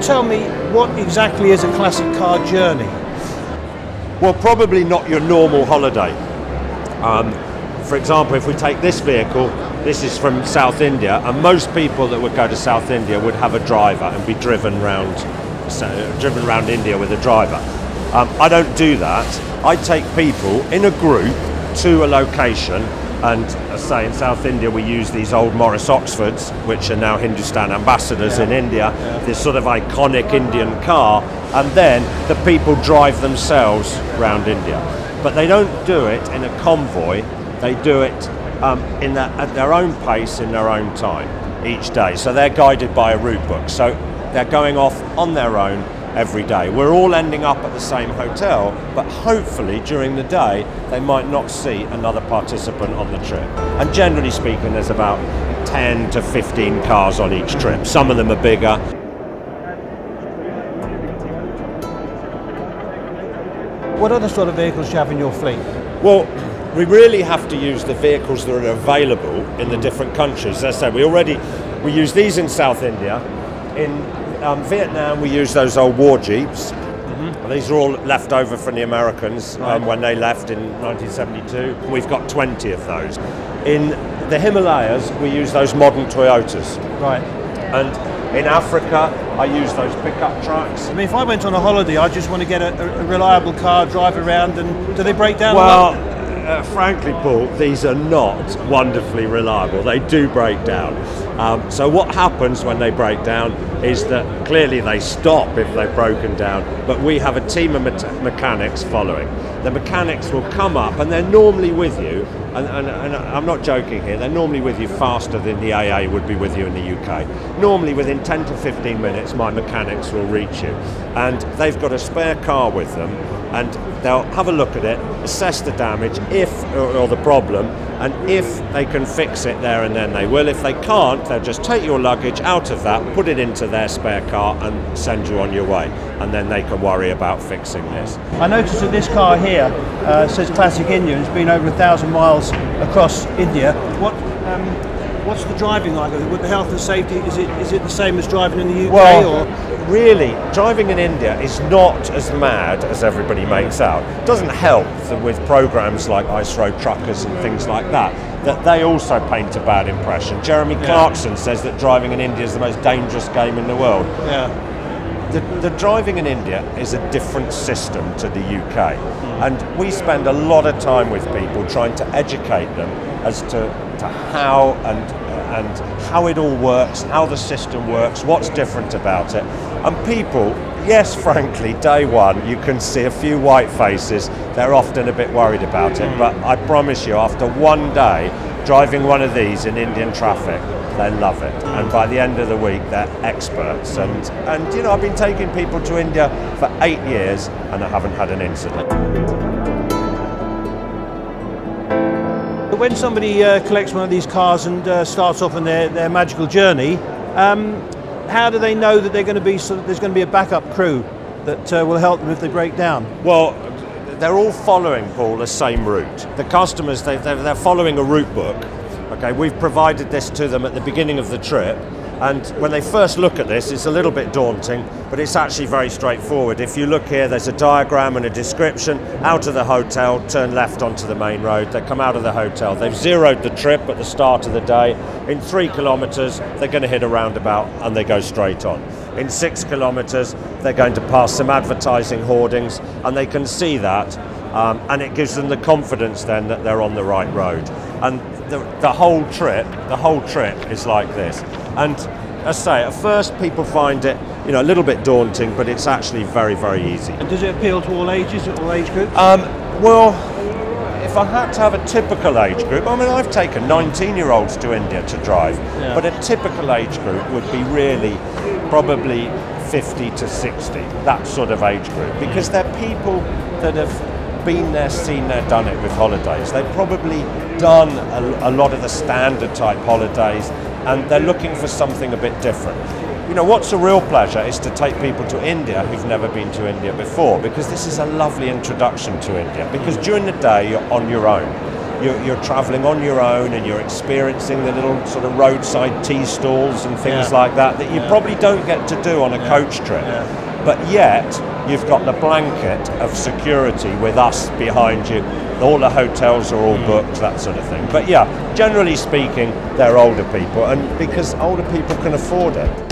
tell me what exactly is a classic car journey? Well, probably not your normal holiday. For example, if we take this vehicle, this is from South India, and most people that would go to South India would have a driver and be driven around India with a driver. I don't do that. I take people in a group to a location, and as I say, in South India we use these old Morris Oxfords, which are now Hindustan ambassadors in India, this sort of iconic Indian car, and then the people drive themselves around India. But they don't do it in a convoy, they do it at their own pace, in their own time, each day. So they're guided by a route book, so they're going off on their own every day. We're all ending up at the same hotel, but hopefully during the day they might not see another participant on the trip. And generally speaking, there's about 10 to 15 cars on each trip. Some of them are bigger. What other sort of vehicles do you have in your fleet? Well, we really have to use the vehicles that are available in the different countries. As I said, we use these in South India. In Vietnam, we use those old war jeeps. These are all left over from the Americans when they left in 1972. We've got 20 of those. In the Himalayas, we use those modern Toyotas. Right. And in Africa, I use those pickup trucks. I mean, if I went on a holiday, I just want to get a reliable car, drive around, and do they break down? Well, frankly, Paul, these are not wonderfully reliable. They do break down. So what happens when they break down is that clearly they stop if they've broken down, but we have a team of mechanics following. The mechanics will come up, and they're normally with you, and I'm not joking here, they're normally with you faster than the AA would be with you in the UK. Normally within 10 to 15 minutes my mechanics will reach you, and they've got a spare car with them, and they'll have a look at it, assess the damage or the problem, and if they can fix it there and then they will. If they can't, they'll just take your luggage out of that, put it into their spare car and send you on your way, and then they can worry about fixing this. I noticed that this car here says Classic India. It's been over 1,000 miles across India. What's the driving like? With the health and safety, is it the same as driving in the UK? Well, really, driving in India is not as mad as everybody makes out. It doesn't help with programs like Ice Road Truckers and things like that they also paint a bad impression. Jeremy Clarkson says that driving in India is the most dangerous game in the world. The driving in India is a different system to the UK, and we spend a lot of time with people trying to educate them as to how and how it all works, how the system works, what's different about it. And people, yes, frankly, day one, you can see a few white faces. They're often a bit worried about it, but I promise you, after one day driving one of these in Indian traffic, they love it. And by the end of the week, they're experts. And you know, I've been taking people to India for 8 years, and I haven't had an incident. When somebody collects one of these cars and starts off on their magical journey, how do they know that there's going to be a backup crew that will help them if they break down? Well, they're all following, Paul, the same route. The customers, they're following a route book. Okay, we've provided this to them at the beginning of the trip, and when they first look at this, it's a little bit daunting, but it's actually very straightforward. If you look here, there's a diagram and a description. Out of the hotel, turn left onto the main road. They come out of the hotel. They've zeroed the trip at the start of the day. In 3 kilometres, they're going to hit a roundabout and they go straight on. In 6 kilometres, they're going to pass some advertising hoardings, and they can see that, and it gives them the confidence then that they're on the right road. And the whole trip is like this. And as I say, at first people find it, you know, a little bit daunting, but it's actually very, very easy. And does it appeal to all ages, all age groups? Well, if I had to have a typical age group, I mean, I've taken 19-year-olds to India to drive, but a typical age group would be really probably 50 to 60, that sort of age group, because they're people that have been there, seen there, done it with holidays. They've probably done a lot of the standard type holidays, and they're looking for something a bit different. You know, what's a real pleasure is to take people to India who've never been to India before, because this is a lovely introduction to India, because during the day you're on your own. you're travelling on your own and you're experiencing the little sort of roadside tea stalls and things like that you probably don't get to do on a coach trip. But yet you've got the blanket of security with us behind you. All the hotels are all booked, that sort of thing. But yeah, generally speaking, they're older people, and because older people can afford it.